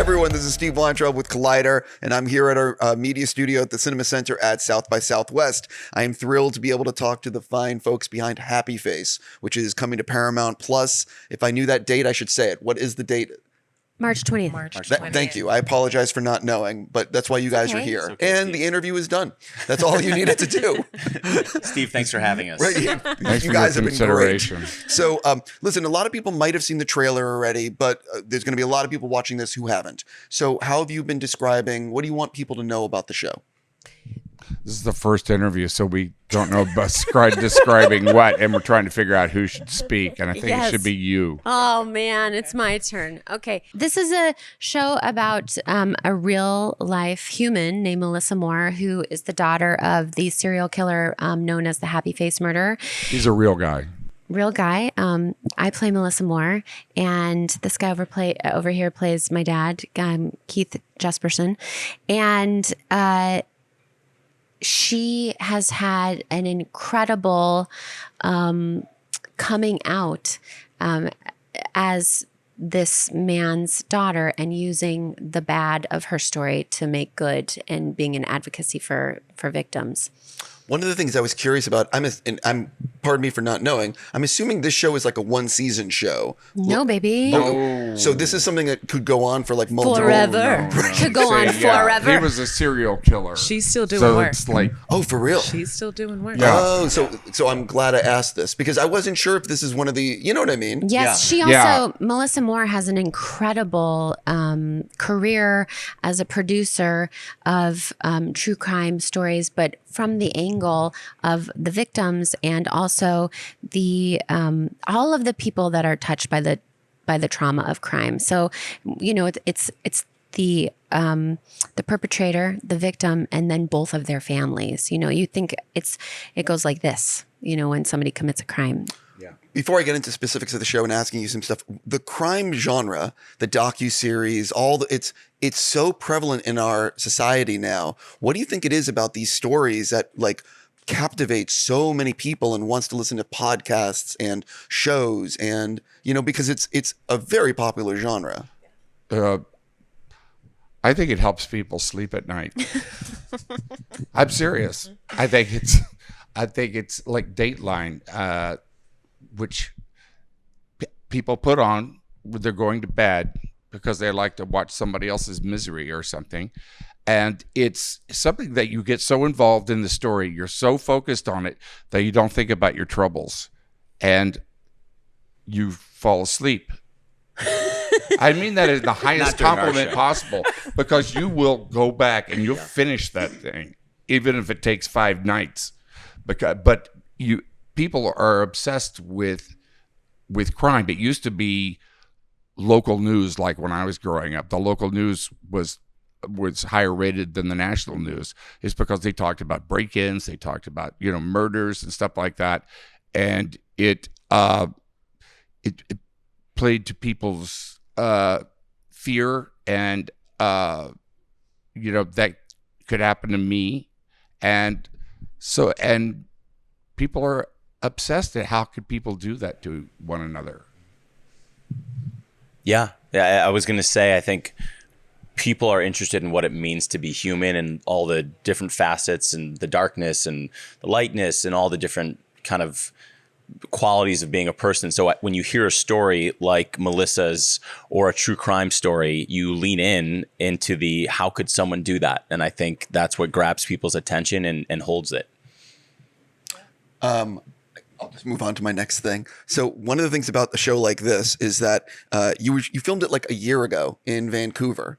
everyone, this is Steve Weintraub with Collider, and I'm here at our media studio at the Cinema Center at South by Southwest. I am thrilled to be able to talk to the fine folks behind Happy Face, which is coming to Paramount Plus. If I knew that date, I should say it. What is the date? March 20th. March 20th. Thank you. I apologize for not knowing, but that's why you guys are here. Okay, and Steve. the interview is done. That's all you needed to do. Steve, thanks for having us. Right? Thanks You for guys your have been great. consideration. So, listen, a lot of people might have seen the trailer already, but there's going to be a lot of people watching this who haven't. So how have you been describing, what do you want people to know about the show? This is the first interview, so we don't know about describing what, and we're trying to figure out who should speak, and I think it should be you. Oh, man, it's my turn. Okay. This is a show about a real-life human named Melissa Moore, who is the daughter of the serial killer known as the Happy Face Murderer. He's a real guy. Real guy. I play Melissa Moore, and this guy over here plays my dad, Keith Jesperson. And she has had an incredible coming out as this man's daughter and using the bad of her story to make good and being an advocacy for victims. One of the things I was curious about, I'm pardon me for not knowing, I'm assuming this show is like a one-season show. No, baby. Oh, so this is something that could go on for like multiple... Forever. Could go on forever. He was a serial killer. She's still doing so work. It's like, Oh, for real? She's still doing work. Yeah. Oh, so I'm glad I asked this because I wasn't sure if this is one of the, you know what I mean? Yes, she also, Melissa Moore has an incredible career as a producer of true crime stories, but from the angle of the victims and also the all of the people that are touched by the trauma of crime. So, you know, it's the perpetrator, the victim, and then both of their families. You know, you think it goes like this, you know, when somebody commits a crime. Before I get into specifics of the show and asking you some stuff, the crime genre, the docuseries, it's so prevalent in our society now. What do you think it is about these stories that like captivates so many people and wants to listen to podcasts and shows and, you know, because it's a very popular genre. I think it helps people sleep at night. I'm serious. I think it's like Dateline, which people put on when they're going to bed because they like to watch somebody else's misery or something. And it's something that you get so involved in the story, you're so focused on it that you don't think about your troubles and you fall asleep. I mean that in the highest compliment possible because you will go back and you'll finish that thing, even if it takes 5 nights. But people are obsessed with crime. It used to be local news, like when I was growing up. The local news was higher rated than the national news. It's because they talked about break-ins, they talked about, you know, murders and stuff like that, and it played to people's fear and you know, that could happen to me, and people are obsessed at how could people do that to one another. Yeah, I was going to say, I think people are interested in what it means to be human and all the different facets and the darkness and the lightness and all the different kind of qualities of being a person. So when you hear a story like Melissa's or a true crime story, you lean into the how could someone do that? And I think that's what grabs people's attention and holds it. I'll just move on to my next thing. So one of the things about the show like this is that you filmed it like a year ago in Vancouver.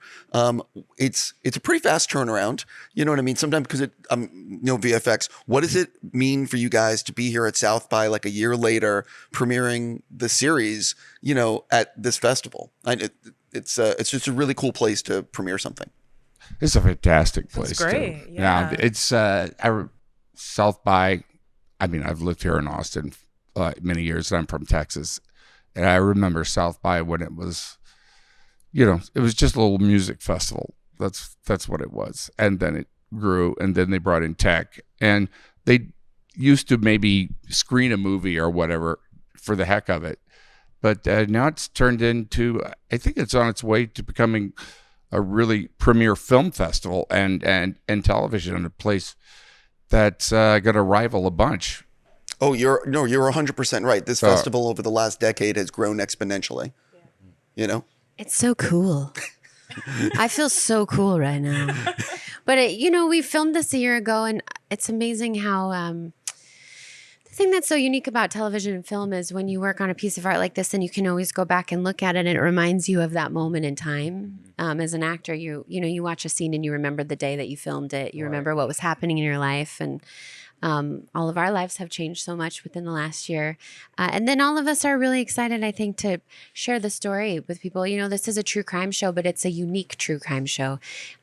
It's a pretty fast turnaround. You know what I mean? Sometimes because VFX. What does it mean for you guys to be here at South by like a year later, premiering the series? You know, at this festival. It's just a really cool place to premiere something. It's a fantastic place. It's great. Too. Yeah. It's South by. I mean, I've lived here in Austin many years, and I'm from Texas. And I remember South by when it was, you know, it was just a little music festival. That's what it was. And then it grew, and then they brought in tech. And they used to maybe screen a movie or whatever for the heck of it. But now it's turned into, I think it's on its way to becoming really premier film festival and television, in a place that's going to rival a bunch. Oh, you're 100% right. This festival over the last decade has grown exponentially. You know? It's so cool. I feel so cool right now. But, we filmed this a year ago, and it's amazing how the thing that's so unique about television and film is when you work on a piece of art like this, and you can always go back and look at it, and it reminds you of that moment in time. As an actor, you watch a scene and you remember the day that you filmed it. You remember what was happening in your life, and all of our lives have changed so much within the last year. And then all of us are really excited, I think, to share the story with people. This is a true crime show, but it's a unique true crime show.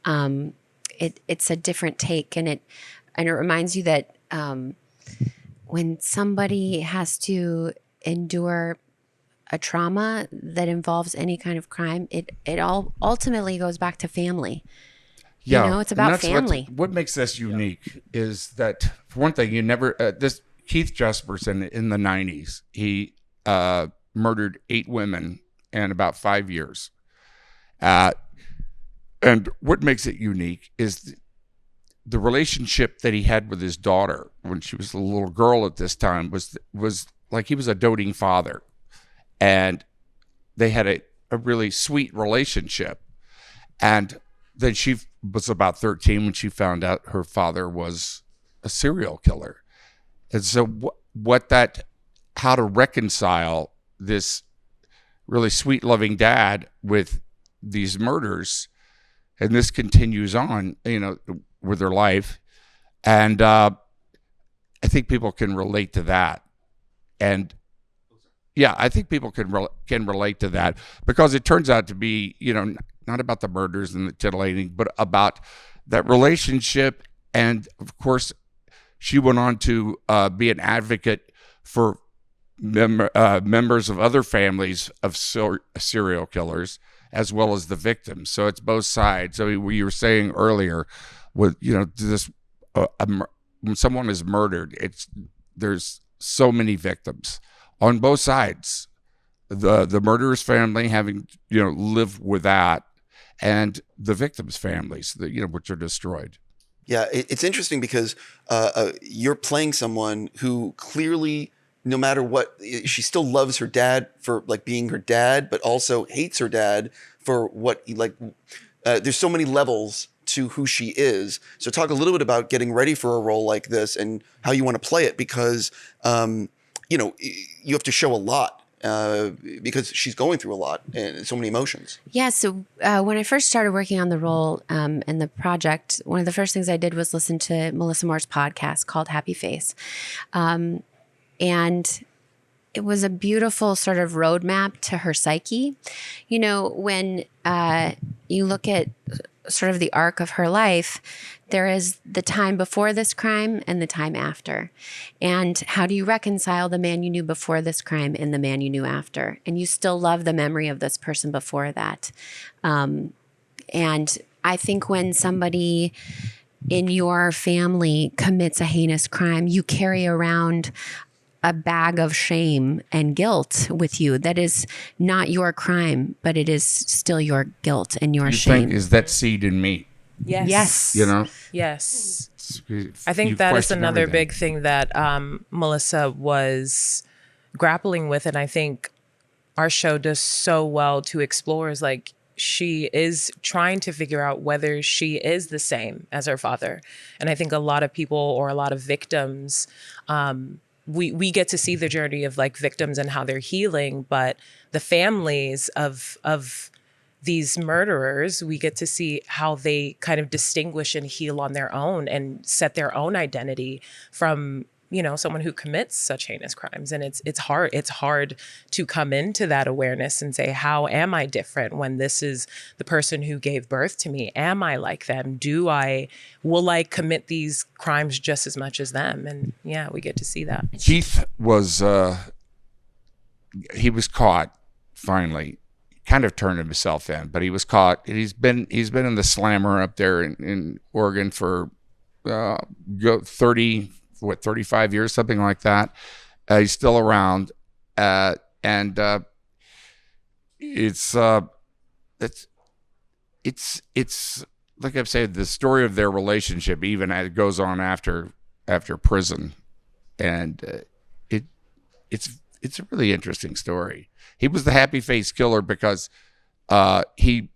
It's a different take, and it reminds you that when somebody has to endure a trauma that involves any kind of crime, it all ultimately goes back to family. Yeah, it's about family. What makes this unique is that, for one thing, this Keith Jesperson in the 90s, he murdered 8 women in about 5 years. And what makes it unique is the relationship that he had with his daughter when she was a little girl at this time was like he was a doting father. And they had a really sweet relationship. And then she was about 13 when she found out her father was a serial killer. And so how to reconcile this really sweet, loving dad with these murders, and this continues on, with their life. And I think people can relate to that. And yeah, I think people can relate to that, because it turns out to be, not about the murders and the titillating, but about that relationship. And of course, she went on to be an advocate for members of other families of serial killers, as well as the victims. So it's both sides. I mean, what you were saying earlier, with this when someone is murdered, there's so many victims on both sides. The murderer's family having lived with that, and the victims' families which are destroyed. Yeah, it's interesting because you're playing someone who clearly, no matter what, she still loves her dad for being her dad, but also hates her dad for what there's so many levels to who she is. So talk a little bit about getting ready for a role like this and how you want to play it, because you have to show a lot. Because she's going through a lot and so many emotions. Yeah. So when I first started working on the role and the project, one of the first things I did was listen to Melissa Moore's podcast called Happy Face. And it was a beautiful sort of roadmap to her psyche. When you look at sort of the arc of her life, there is the time before this crime and the time after. And how do you reconcile the man you knew before this crime and the man you knew after? And you still love the memory of this person before that. And I think when somebody in your family commits a heinous crime, you carry around a bag of shame and guilt with you. That is not your crime, but it is still your guilt and your shame. Is that seed in me? Yes. Yes. I think that is another everything. big thing that Melissa was grappling with. And I think our show does so well to explore is she is trying to figure out whether she is the same as her father. And I think a lot of people, or a lot of victims, we get to see the journey of victims and how they're healing, but the families of these murderers, we get to see how they kind of distinguish and heal on their own and set their own identity from, someone who commits such heinous crimes. And it's hard to come into that awareness and say, how am I different when this is the person who gave birth to me? Am I like them? Will I commit these crimes just as much as them? And yeah, we get to see that. Keith was he was caught finally. Kind of turned himself in, but he was caught. He's been in the slammer up there in Oregon for 35 years, something like that. He's still around, and it's it's like I've said, the story of their relationship, even as it goes on after prison, and it's a really interesting story. He was the happy face killer because he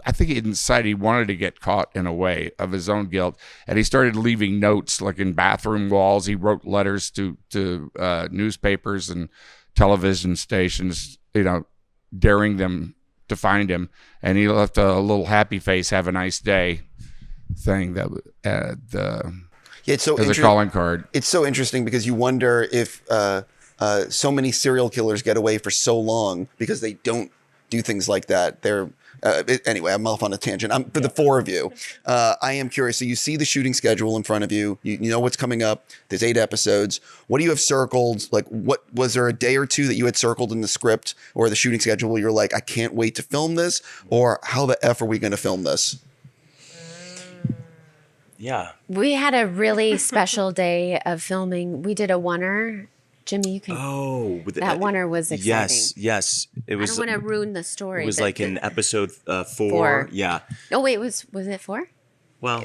I think he decided he wanted to get caught in a way of his own guilt, and he started leaving notes like in bathroom walls. He wrote letters to newspapers and television stations, daring them to find him, and he left a little happy face, have a nice day thing that It's so as a calling card. It's so interesting because you wonder if so many serial killers get away for so long because they don't do things like that. They're anyway, I'm off on a tangent. For the four of you, I am curious. So you see the shooting schedule in front of you. You know what's coming up. There's 8 episodes. What do you have circled? Like, what was there a day or two that you had circled in the script or the shooting schedule where you're like, I can't wait to film this? Or how the F are we going to film this? Yeah. We had a really special day of filming. We did a oneer. Jimmy, you can. Oh, that oneer was exciting. Yes. It was. I don't want to ruin the story. It was like in episode 4. 4. Yeah. Oh wait, was it 4? Well,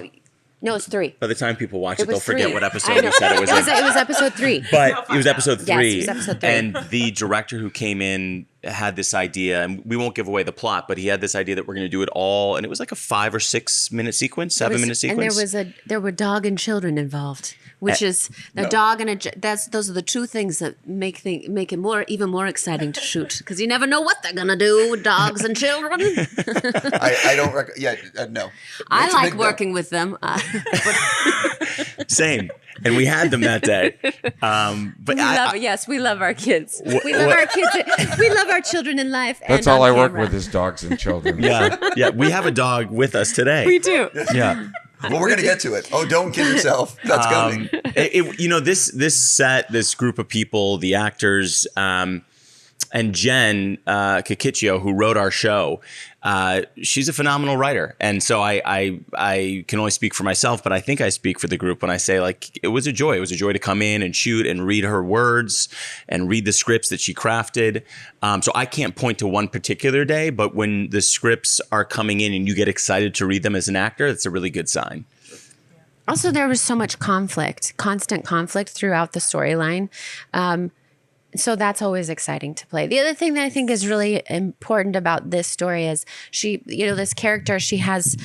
no, it's 3. by the time people watch it, It they'll was forget 3. what I episode know. we said it was in. It was episode 3. But it was episode 3. Yes, it was episode 3. And the director who came in had this idea, and we won't give away the plot, but he had this idea that we're going to do it all, and it was like a 5 or 6 minute sequence, 7-minute sequence. And there were dog and children involved, which is the dog and those are the two things that make it even more exciting to shoot because you never know what they're gonna do with dogs and children. I don't no. I It's a like big working with them. Same. And we had them that day. But We love our kids. We love our kids. We love our children in life. That's and all on I work camera. with is dogs and children. yeah. We have a dog with us today. We do. Yeah. Well, we're gonna get to it. Oh, don't kid yourself. That's coming. This set, this group of people, the actors, and Jen Kikicchio, who wrote our show, she's a phenomenal writer. And so I can only speak for myself, but I think I speak for the group when I say, like, it was a joy. It was a joy to come in and shoot and read her words and read the scripts that she crafted. So I can't point to one particular day, but when the scripts are coming in and you get excited to read them as an actor, that's a really good sign. Also, there was so much constant conflict throughout the storyline. So that's always exciting to play. The other thing that I think is really important about this story is this character, she has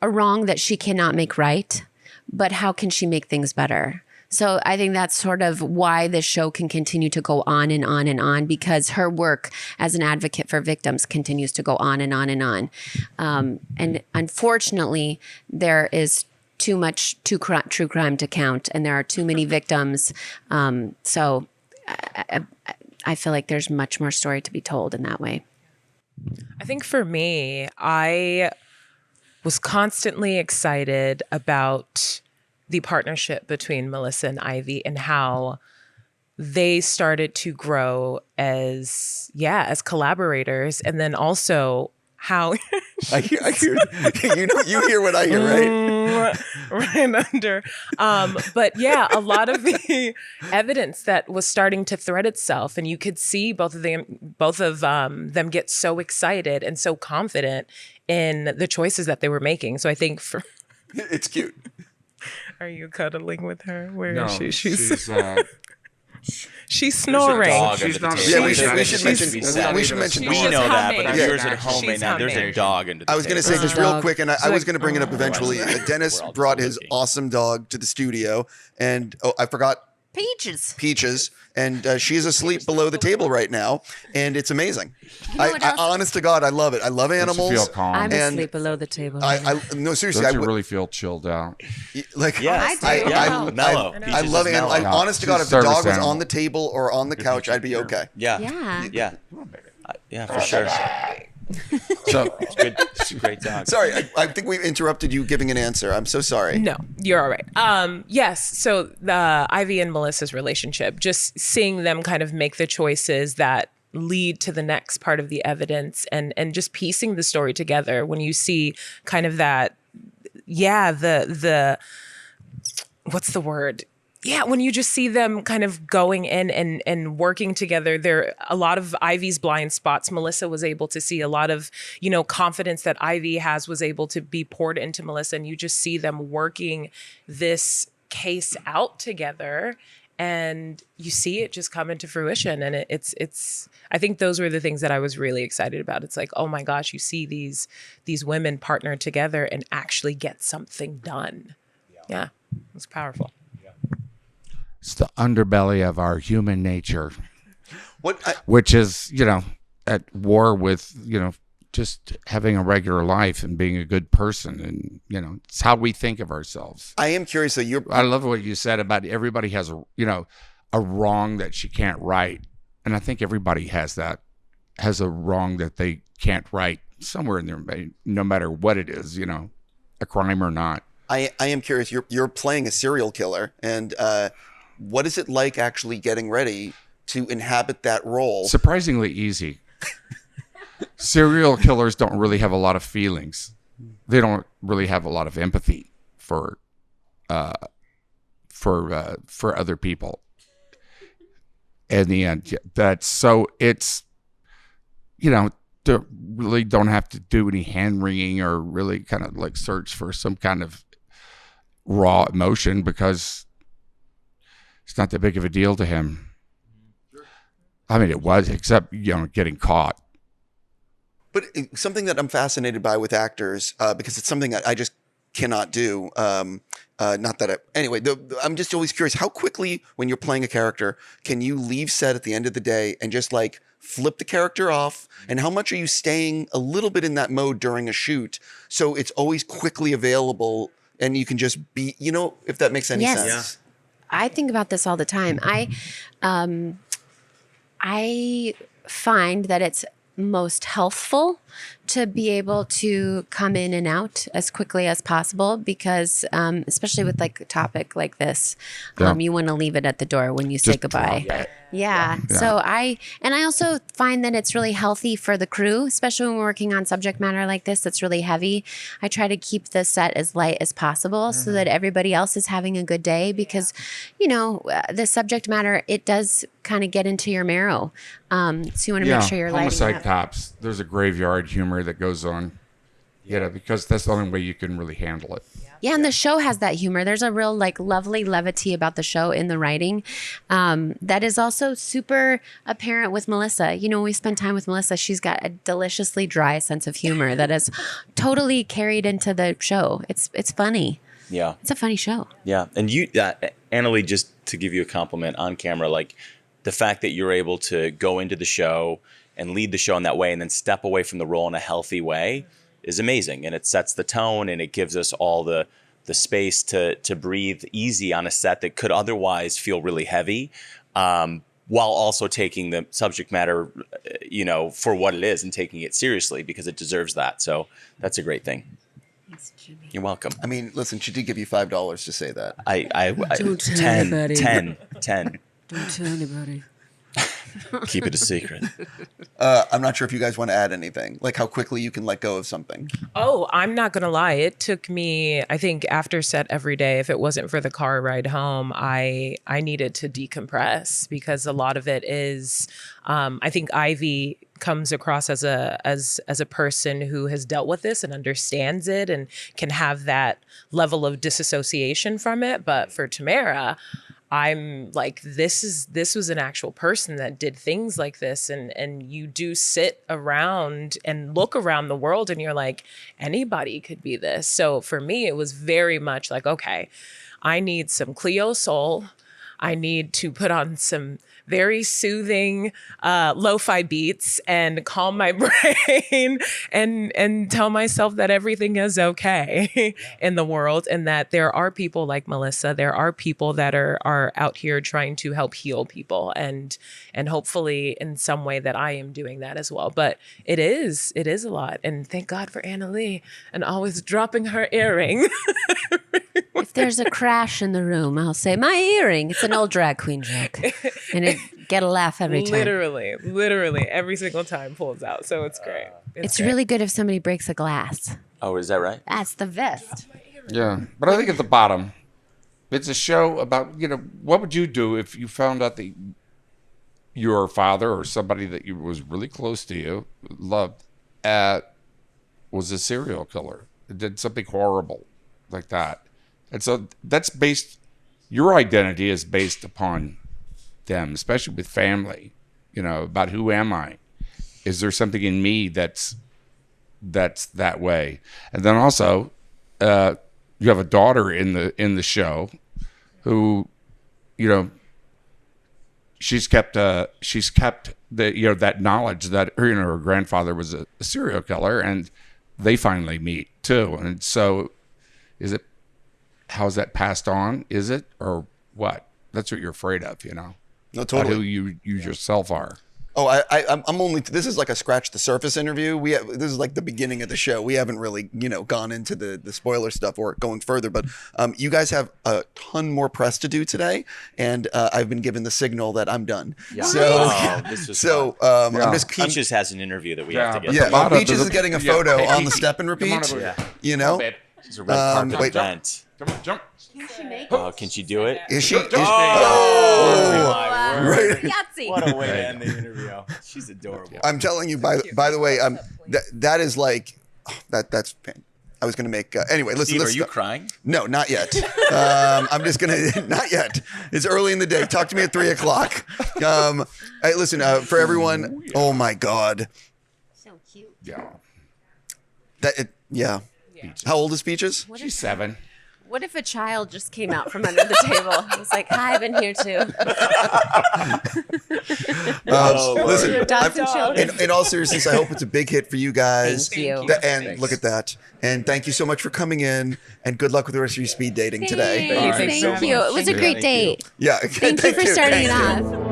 a wrong that she cannot make right, but how can she make things better? So I think that's sort of why this show can continue to go on and on and on, because her work as an advocate for victims continues to go on and on and on. And unfortunately, there is too much true crime to count, and there are too many victims. So I feel like there's much more story to be told in that way. I think for me, I was constantly excited about the partnership between Melissa and Ivy and how they started to grow as collaborators, and then also how I hear you hear what I hear, right? right under. But yeah, a lot of the evidence that was starting to thread itself, and you could see both of them get so excited and so confident in the choices that they were making. So I think It's cute. Are you cuddling with her? Where No, is she? she's snoring. She's not. Yeah, we should mention. We She's know that, humming. but Yeah. viewers at home may She's not. There's a humming. dog under the I was going to say table. just real Dog. quick, and I was going to bring it up eventually. Dennis We're all brought just his looking. awesome dog to the studio, and I forgot Peaches, and she is asleep below the table right now, and it's amazing. know what else? Honest to God, I love it. I love Makes you animals. feel calm. I'm And asleep below the table. No, seriously, Don't I you really feel chilled out? like. Yes. I do. Yeah. Mellow. I Peaches love is it. mellow. Honest to God, She's if the a dog service was animal. on the table or on the couch, I'd be okay. Yeah. Yeah. Yeah, for sure. So It's a great dog. Sorry, I think we interrupted you giving an answer. I'm so sorry. No, you're all right. Yes. So the Ivy and Melissa's relationship, just seeing them kind of make the choices that lead to the next part of the evidence, and just piecing the story together when you see kind of that, the what's the word? yeah, when you just see them kind of going in and working together, there a lot of Ivy's blind spots. Melissa was able to see a lot of, confidence that Ivy has was able to be poured into Melissa. And you just see them working this case out together, and you see it just come into fruition. And it's I think those were the things that I was really excited about. It's like, oh my gosh, you see these women partner together and actually get something done. Yeah, it's powerful. It's the underbelly of our human nature, which is, at war with, just having a regular life and being a good person. And, it's how we think of ourselves. I am curious. So I love what you said about everybody has a wrong that she can't right. And I think everybody has a wrong that they can't right somewhere in there, no matter what it is, a crime or not. I am curious. You're playing a serial killer, and what is it like actually getting ready to inhabit that role? Surprisingly easy. Serial killers don't really have a lot of feelings. They don't really have a lot of empathy for other people. In the end, it's really don't have to do any hand wringing or really kind of like search for some kind of raw emotion, because it's not that big of a deal to him. I mean, it was, except, getting caught. But something that I'm fascinated by with actors, because it's something that I just cannot do. Anyway, I'm just always curious, how quickly, when you're playing a character, can you leave set at the end of the day and just like flip the character off? And how much are you staying a little bit in that mode during a shoot, so it's always quickly available and you can just be, if that makes any sense? Yeah. I think about this all the time. I find that it's most healthful to be able to come in and out as quickly as possible, because especially with like a topic like this, you want to leave it at the door when you say goodbye. Yeah. So I also find that it's really healthy for the crew, especially when we're working on subject matter like this that's really heavy. I try to keep the set as light as possible so that everybody else is having a good day, because, the subject matter, it does kind of get into your marrow. So you want to make sure you're lighting Homicide up. Cops, there's a graveyard humor that goes on, because that's the only way you can really handle it. Yeah, and the show has that humor. There's a real lovely levity about the show in the writing that is also super apparent with Melissa. When we spend time with Melissa, she's got a deliciously dry sense of humor that is totally carried into the show. It's funny. Yeah. It's a funny show. Yeah. And you, Annaleigh, just to give you a compliment on camera, like the fact that you're able to go into the show and lead the show in that way and then step away from the role in a healthy way is amazing. And it sets the tone, and it gives us all the space to breathe easy on a set that could otherwise feel really heavy, while also taking the subject matter, for what it is and taking it seriously, because it deserves that. So that's a great thing. Thanks, Jimmy. You're welcome. I mean, listen, she did give you $5 to say that. I Don't tell 10, anybody. 10. Don't tell anybody. Keep it a secret. I'm not sure if you guys want to add anything, like how quickly you can let go of something. Oh, I'm not going to lie. It took me, I think, after set every day, if it wasn't for the car ride home, I needed to decompress, because a lot of it is, I think Ivy comes across as a person who has dealt with this and understands it and can have that level of disassociation from it. But for Tamera, I'm like, this was an actual person that did things like this. And you do sit around and look around the world and you're like, anybody could be this. So for me, it was very much like, okay, I need some Cleo Soul. I need to put on some very soothing lo-fi beats and calm my brain and tell myself that everything is okay in the world, and that there are people like Melissa. There are people that are out here trying to help heal people, and hopefully in some way that I am doing that as well. But it is a lot, and thank God for Annaleigh and always dropping her earring. If there's a crash in the room, I'll say, my earring. It's an old drag queen joke. And it get a laugh every time. Literally every single time pulls out. So it's great. It's really good if somebody breaks a glass. Oh, is that right? That's the best. Yeah, but I think at the bottom, It's a show about, what would you do if you found out that your father or somebody that you was really close to you, loved, was a serial killer, did something horrible like that. And so that's your identity is based upon them, especially with family, about who am I? Is there something in me that's that way? And then also, you have a daughter in the show who, she's kept the that knowledge that her grandfather was a serial killer, and they finally meet too. And so, how is that passed on? Is it, or what? That's what you're afraid of, No, about totally. who you yourself are. Oh, I'm only. This is like a scratch the surface interview. This is like the beginning of the show. We haven't really, gone into the spoiler stuff or going further. But you guys have a ton more press to do today, and I've been given the signal that I'm done. Yeah. So, This was so fun. I'm just Peaches has an interview that we have to get. Yeah, Lotto, Peaches is getting a photo on the step and repeat. Come on over here. You know, Babe. She's a red carpet wait. event. Come on, jump. Can she make Oh, can she do it? is she? Oh, my word. Right. Yahtzee. What a way to end the interview. She's adorable. I'm telling you. By the way, that is like that's. I was gonna make anyway. Listen, Steve, are you crying? No, not yet. I'm just gonna not yet. It's early in the day. Talk to me at 3:00. Hey, listen, for everyone. Oh my God. So cute. Yeah. Yeah. How old is Peaches? She's 7. What if a child just came out from under the table? It was like, hi, I've been here too. Listen, Adopts and children. in all seriousness, I hope it's a big hit for you guys. Thank you. And look at that. And thank you so much for coming in. And good luck with the rest of your speed dating today. Thanks. Thanks Thank so you. much. It was a great date. Yeah. Thank you for starting it off.